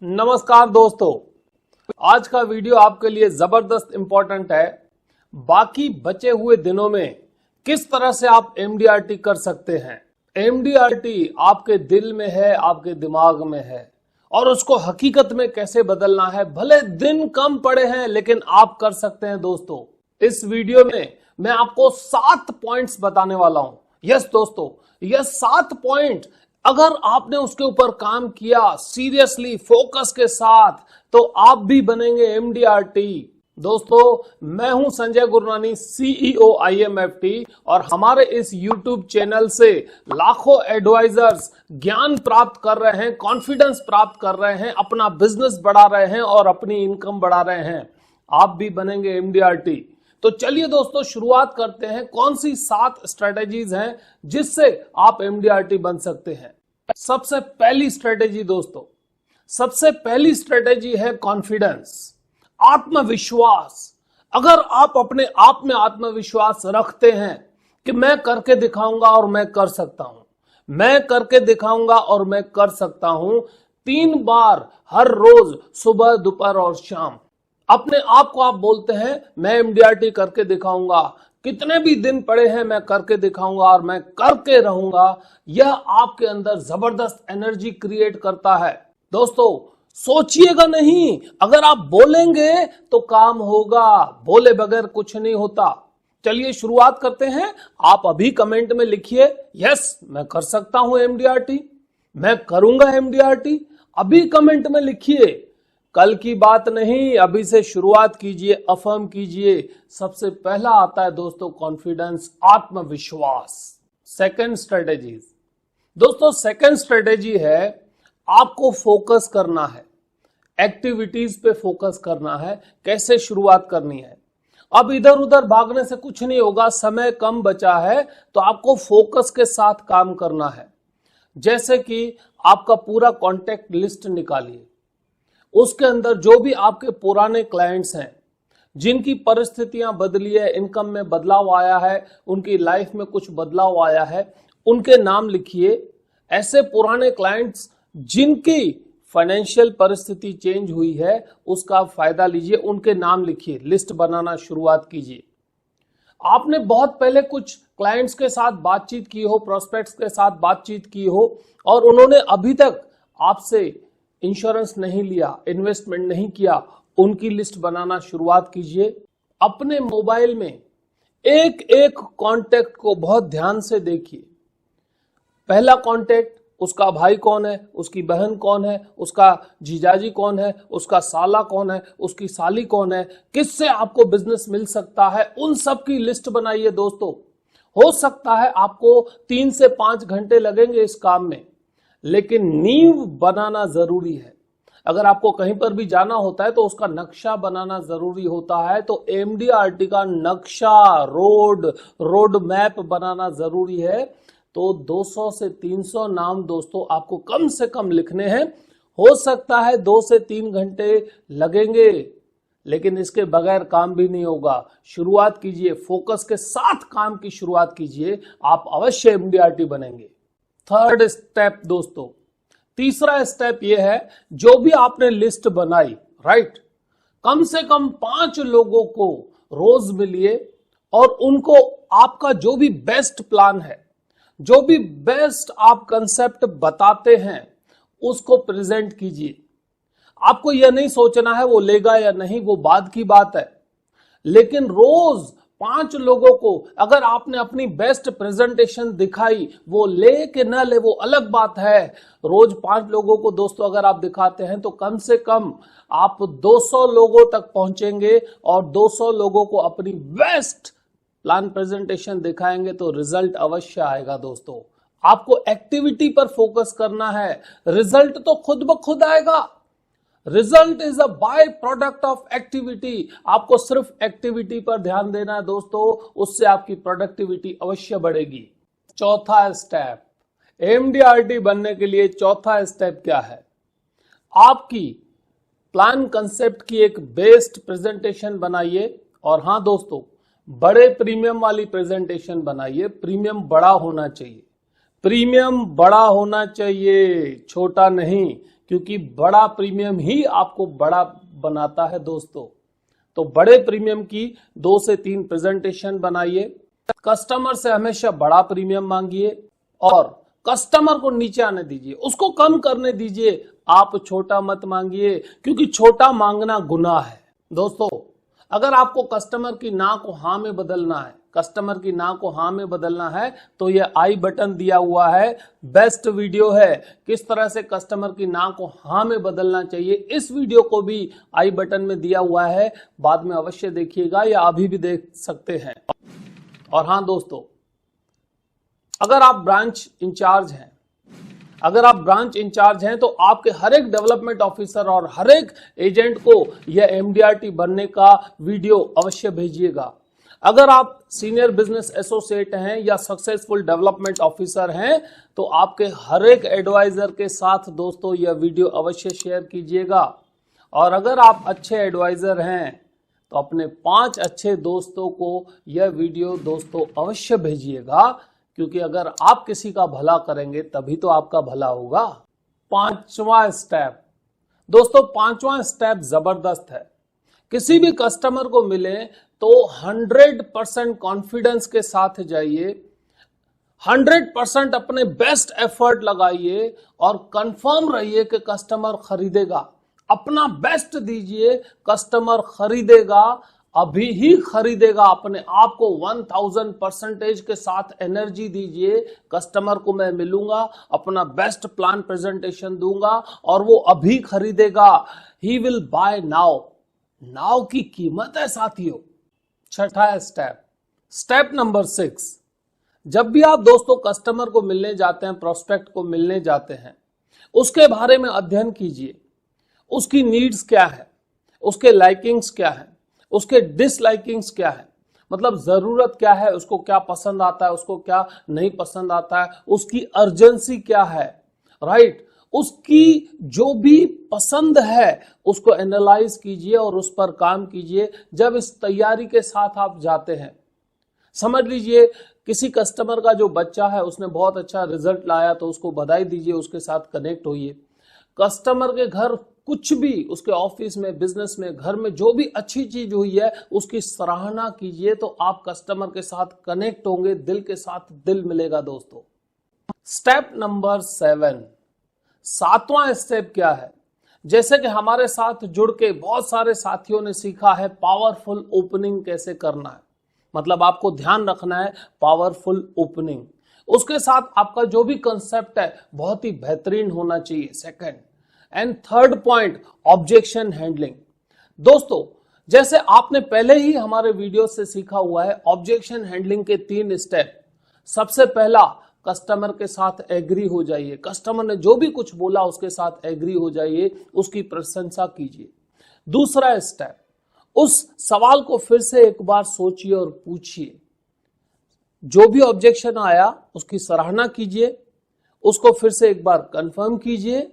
नमस्कार दोस्तों, आज का वीडियो आपके लिए जबरदस्त इंपॉर्टेंट है। बाकी बचे हुए दिनों में किस तरह से आप एमडीआरटी कर सकते हैं। एमडीआरटी आपके दिल में है, आपके दिमाग में है और उसको हकीकत में कैसे बदलना है। भले दिन कम पड़े हैं लेकिन आप कर सकते हैं दोस्तों। इस वीडियो में मैं आपको 7 पॉइंट्स बताने वाला हूं। यस दोस्तों, यह 7 पॉइंट अगर आपने उसके ऊपर काम किया सीरियसली फोकस के साथ तो आप भी बनेंगे एमडीआरटी। दोस्तों, मैं हूं संजय गुरनानी, सीईओ आईएमएफटी, और हमारे इस यूट्यूब चैनल से लाखों एडवाइजर्स ज्ञान प्राप्त कर रहे हैं, कॉन्फिडेंस प्राप्त कर रहे हैं, अपना बिजनेस बढ़ा रहे हैं और अपनी इनकम बढ़ा रहे हैं। आप भी बनेंगे एमडीआरटी। तो चलिए दोस्तों, शुरुआत करते हैं। कौन सी 7 स्ट्रेटेजीज हैं जिससे आप एमडीआरटी बन सकते हैं। सबसे पहली स्ट्रेटेजी दोस्तों, सबसे पहली स्ट्रेटेजी है कॉन्फिडेंस, आत्मविश्वास। अगर आप अपने आप में आत्मविश्वास रखते हैं कि मैं करके दिखाऊंगा और मैं कर सकता हूं, मैं करके दिखाऊंगा और मैं कर सकता हूं, 3 बार हर रोज, सुबह, दोपहर और शाम अपने आप को आप बोलते हैं मैं एमडीआरटी करके दिखाऊंगा, कितने भी दिन पड़े हैं मैं करके दिखाऊंगा और मैं करके रहूंगा। यह आपके अंदर जबरदस्त एनर्जी क्रिएट करता है। दोस्तों, सोचिएगा नहीं, अगर आप बोलेंगे तो काम होगा, बोले बगैर कुछ नहीं होता। चलिए शुरुआत करते हैं। आप अभी कमेंट में लिखिए, यस मैं कर सकता हूं एमडीआरटी, मैं करूंगा एमडीआरटी। अभी कमेंट में लिखिए, कल की बात नहीं, अभी से शुरुआत कीजिए, अफर्म कीजिए। सबसे पहला आता है दोस्तों कॉन्फिडेंस, आत्मविश्वास। सेकंड स्ट्रेटेजी दोस्तों, सेकंड स्ट्रेटेजी है आपको फोकस करना है, एक्टिविटीज पे फोकस करना है। कैसे शुरुआत करनी है। अब इधर उधर भागने से कुछ नहीं होगा, समय कम बचा है तो आपको फोकस के साथ काम करना है। जैसे कि आपका पूरा कॉन्टेक्ट लिस्ट निकालिए, उसके अंदर जो भी आपके पुराने क्लाइंट्स हैं जिनकी परिस्थितियां बदली है, इनकम में बदलाव आया है, उनकी लाइफ में कुछ बदलाव आया है, उनके नाम लिखिए। ऐसे पुराने क्लाइंट्स जिनकी फाइनेंशियल परिस्थिति चेंज हुई है उसका फायदा लीजिए, उनके नाम लिखिए, लिस्ट बनाना शुरुआत कीजिए। आपने बहुत पहले कुछ क्लाइंट्स के साथ बातचीत की हो, प्रोस्पेक्ट्स के साथ बातचीत की हो और उन्होंने अभी तक आपसे इंश्योरेंस नहीं लिया, इन्वेस्टमेंट नहीं किया, उनकी लिस्ट बनाना शुरुआत कीजिए। अपने मोबाइल में एक एक कांटेक्ट को बहुत ध्यान से देखिए। पहला कांटेक्ट, उसका भाई कौन है, उसकी बहन कौन है, उसका जीजाजी कौन है, उसका साला कौन है, उसकी साली कौन है, किससे आपको बिजनेस मिल सकता है, उन सब की लिस्ट बनाइए दोस्तों। हो सकता है आपको 3 से 5 घंटे लगेंगे इस काम में, लेकिन नींव बनाना जरूरी है। अगर आपको कहीं पर भी जाना होता है तो उसका नक्शा बनाना जरूरी होता है। तो एमडीआरटी का नक्शा, रोड मैप बनाना जरूरी है। तो 200 से 300 नाम दोस्तों आपको कम से कम लिखने हैं। हो सकता है 2 से 3 घंटे लगेंगे, लेकिन इसके बगैर काम भी नहीं होगा। शुरुआत कीजिए, फोकस के साथ काम की शुरुआत कीजिए, आप अवश्य एमडीआरटी बनेंगे। थर्ड स्टेप दोस्तों, तीसरा स्टेप यह है, जो भी आपने लिस्ट बनाई, राइट, कम से कम 5 लोगों को रोज मिलिए और उनको आपका जो भी बेस्ट प्लान है, जो भी बेस्ट आप कंसेप्ट बताते हैं उसको प्रेजेंट कीजिए। आपको यह नहीं सोचना है वो लेगा या नहीं, वो बाद की बात है, लेकिन रोज 5 लोगों को अगर आपने अपनी बेस्ट प्रेजेंटेशन दिखाई, वो ले कि ना ले वो अलग बात है। रोज 5 लोगों को दोस्तों अगर आप दिखाते हैं तो कम से कम आप 200 लोगों तक पहुंचेंगे और 200 लोगों को अपनी बेस्ट प्लान प्रेजेंटेशन दिखाएंगे तो रिजल्ट अवश्य आएगा दोस्तों। आपको एक्टिविटी पर फोकस करना है, रिजल्ट तो खुद ब खुद आएगा। Result is a by product of activity. आपको सिर्फ एक्टिविटी पर ध्यान देना है दोस्तों, उससे आपकी प्रोडक्टिविटी अवश्य बढ़ेगी। चौथा स्टेप, एमडीआरटी बनने के लिए चौथा स्टेप क्या है, आपकी प्लान कंसेप्ट की एक बेस्ट प्रेजेंटेशन बनाइए। और हां दोस्तों, बड़े प्रीमियम वाली प्रेजेंटेशन बनाइए। प्रीमियम बड़ा होना चाहिए, प्रीमियम बड़ा होना चाहिए, छोटा नहीं। क्योंकि बड़ा प्रीमियम ही आपको बड़ा बनाता है दोस्तों। तो बड़े प्रीमियम की 2 से 3 प्रेजेंटेशन बनाइए, कस्टमर से हमेशा बड़ा प्रीमियम मांगिए और कस्टमर को नीचे आने दीजिए, उसको कम करने दीजिए। आप छोटा मत मांगिए, क्योंकि छोटा मांगना गुनाह है दोस्तों। अगर आपको कस्टमर की ना को हाँ में बदलना है, कस्टमर की ना को हाँ में बदलना है, तो ये आई बटन दिया हुआ है, बेस्ट वीडियो है किस तरह से कस्टमर की ना को हाँ में बदलना चाहिए। इस वीडियो को भी आई बटन में दिया हुआ है, बाद में अवश्य देखिएगा या अभी भी देख सकते हैं। और हाँ दोस्तों, अगर आप ब्रांच इंचार्ज हैं, तो आपके हर एक डेवलपमेंट ऑफिसर और हर एक एजेंट को यह एमडीआरटी बनने का वीडियो अवश्य भेजिएगा। अगर आप सीनियर बिजनेस एसोसिएट हैं या सक्सेसफुल डेवलपमेंट ऑफिसर हैं, तो आपके हर एक एडवाइजर के साथ दोस्तों यह वीडियो अवश्य शेयर कीजिएगा। और अगर आप अच्छे एडवाइजर हैं, तो अपने 5 अच्छे दोस्तों को यह वीडियो दोस्तों अवश्य भेजिएगा, क्योंकि अगर आप किसी का भला करेंगे तभी तो आपका भला होगा। 5वां स्टेप दोस्तों, 5वां स्टेप जबरदस्त है। किसी भी कस्टमर को मिले तो 100% कॉन्फिडेंस के साथ जाइए, 100% अपने बेस्ट एफर्ट लगाइए और कंफर्म रहिए कि कस्टमर खरीदेगा। अपना बेस्ट दीजिए, कस्टमर खरीदेगा, अभी ही खरीदेगा। अपने आप को 1000% के साथ एनर्जी दीजिए, कस्टमर को मैं मिलूंगा, अपना बेस्ट प्लान प्रेजेंटेशन दूंगा और वो अभी खरीदेगा। He will buy now. Now की कीमत है साथियों। 6वां स्टेप नंबर 6, जब भी आप दोस्तों कस्टमर को मिलने जाते हैं, प्रोस्पेक्ट को मिलने जाते हैं, उसके बारे में अध्ययन कीजिए। उसकी नीड्स क्या है, उसके लाइकिंग्स क्या है, उसके डिसलाइकिंग्स क्या है, मतलब जरूरत क्या है, उसको क्या पसंद आता है, उसको क्या नहीं पसंद आता है, उसकी अर्जेंसी क्या है, राइट। उसकी जो भी पसंद है उसको एनालाइज कीजिए और उस पर काम कीजिए। जब इस तैयारी के साथ आप जाते हैं, समझ लीजिए किसी कस्टमर का जो बच्चा है उसने बहुत अच्छा रिजल्ट लाया, तो उसको बधाई दीजिए, उसके साथ कनेक्ट होइए। कस्टमर के घर कुछ भी, उसके ऑफिस में, बिजनेस में, घर में जो भी अच्छी चीज हुई है उसकी सराहना कीजिए, तो आप कस्टमर के साथ कनेक्ट होंगे, दिल के साथ दिल मिलेगा दोस्तों। स्टेप नंबर 7, 7वां स्टेप क्या है? जैसे कि हमारे साथ जुड़ के बहुत सारे साथियों ने सीखा है पावरफुल ओपनिंग कैसे करना है, मतलब आपको ध्यान रखना है पावरफुल ओपनिंग। उसके साथ आपका जो भी कंसेप्ट है बहुत ही बेहतरीन होना चाहिए। Second and third point, objection handling. दोस्तों जैसे आपने पहले ही हमारे वीडियो से सीखा हुआ है, ऑब्जेक्शन हैंडलिंग के 3 स्टेप। सबसे पहला, कस्टमर के साथ एग्री हो जाइए, कस्टमर ने जो भी कुछ बोला उसके साथ एग्री हो जाइए, उसकी प्रशंसा कीजिए। दूसरा स्टेप, उस सवाल को फिर से एक बार सोचिए और पूछिए। जो भी ऑब्जेक्शन आया उसकी सराहना कीजिए, उसको फिर से एक बार कंफर्म कीजिए।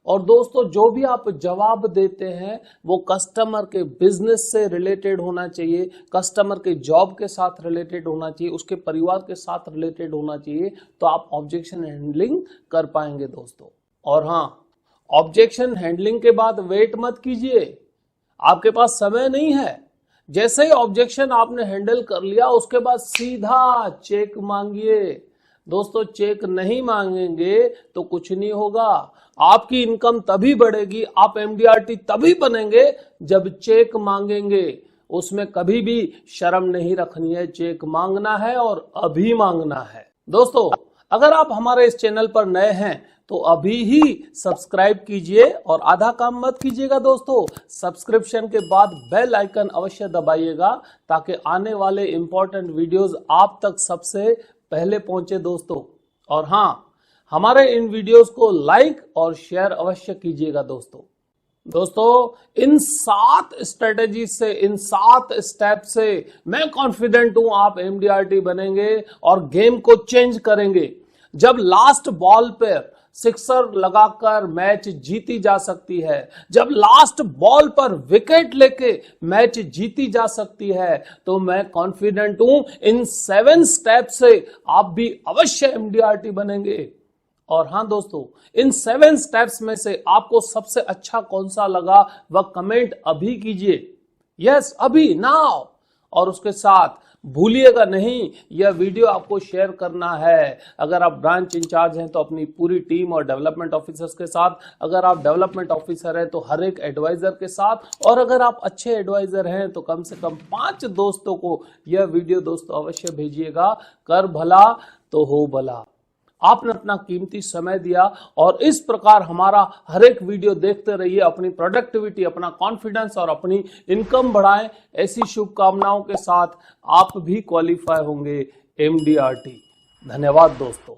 और दोस्तों जो भी आप जवाब देते हैं वो कस्टमर के बिजनेस से रिलेटेड होना चाहिए, कस्टमर के जॉब के साथ रिलेटेड होना चाहिए, उसके परिवार के साथ रिलेटेड होना चाहिए, तो आप ऑब्जेक्शन हैंडलिंग कर पाएंगे दोस्तों। और हाँ, ऑब्जेक्शन हैंडलिंग के बाद वेट मत कीजिए, आपके पास समय नहीं है। जैसे ही ऑब्जेक्शन आपने हैंडल कर लिया उसके बाद सीधा चेक मांगिए। दोस्तों चेक नहीं मांगेंगे तो कुछ नहीं होगा। आपकी इनकम तभी बढ़ेगी, आप एमडीआरटी तभी बनेंगे जब चेक मांगेंगे। उसमें कभी भी शर्म नहीं रखनी है, चेक मांगना है और अभी मांगना है। दोस्तों अगर आप हमारे इस चैनल पर नए हैं तो अभी ही सब्सक्राइब कीजिए और आधा काम मत कीजिएगा दोस्तों। सब्सक्रिप्शन के बाद बेल आइकन अवश्य दबाइएगा ताकि आने वाले इंपॉर्टेंट वीडियोस आप तक सबसे पहले पहुंचे दोस्तों। और हाँ, हमारे इन वीडियोस को लाइक और शेयर अवश्य कीजिएगा दोस्तों। इन 7 स्ट्रेटेजी से, इन 7 स्टेप से मैं कॉन्फिडेंट हूं आप एमडीआरटी बनेंगे और गेम को चेंज करेंगे। जब लास्ट बॉल पर सिक्सर लगाकर मैच जीती जा सकती है, जब लास्ट बॉल पर विकेट लेके मैच जीती जा सकती है, तो मैं कॉन्फिडेंट हूं इन 7 स्टेप से आप भी अवश्य एमडीआरटी बनेंगे। और हाँ दोस्तों, इन 7 स्टेप्स में से आपको सबसे अच्छा कौन सा लगा वह कमेंट अभी कीजिए। यस, अभी, नाउ। और उसके साथ भूलिएगा नहीं, यह वीडियो आपको शेयर करना है। अगर आप ब्रांच इंचार्ज हैं तो अपनी पूरी टीम और डेवलपमेंट ऑफिसर्स के साथ, अगर आप डेवलपमेंट ऑफिसर हैं तो हर एक एडवाइजर के साथ, और अगर आप अच्छे एडवाइजर हैं तो कम से कम 5 दोस्तों को यह वीडियो दोस्तों अवश्य भेजिएगा। कर भला तो हो भला। आपने अपना कीमती समय दिया और इस प्रकार हमारा हर एक वीडियो देखते रहिए। अपनी प्रोडक्टिविटी, अपना कॉन्फिडेंस और अपनी इनकम बढ़ाएं। ऐसी शुभकामनाओं के साथ आप भी क्वालिफाई होंगे MDRT। धन्यवाद दोस्तों।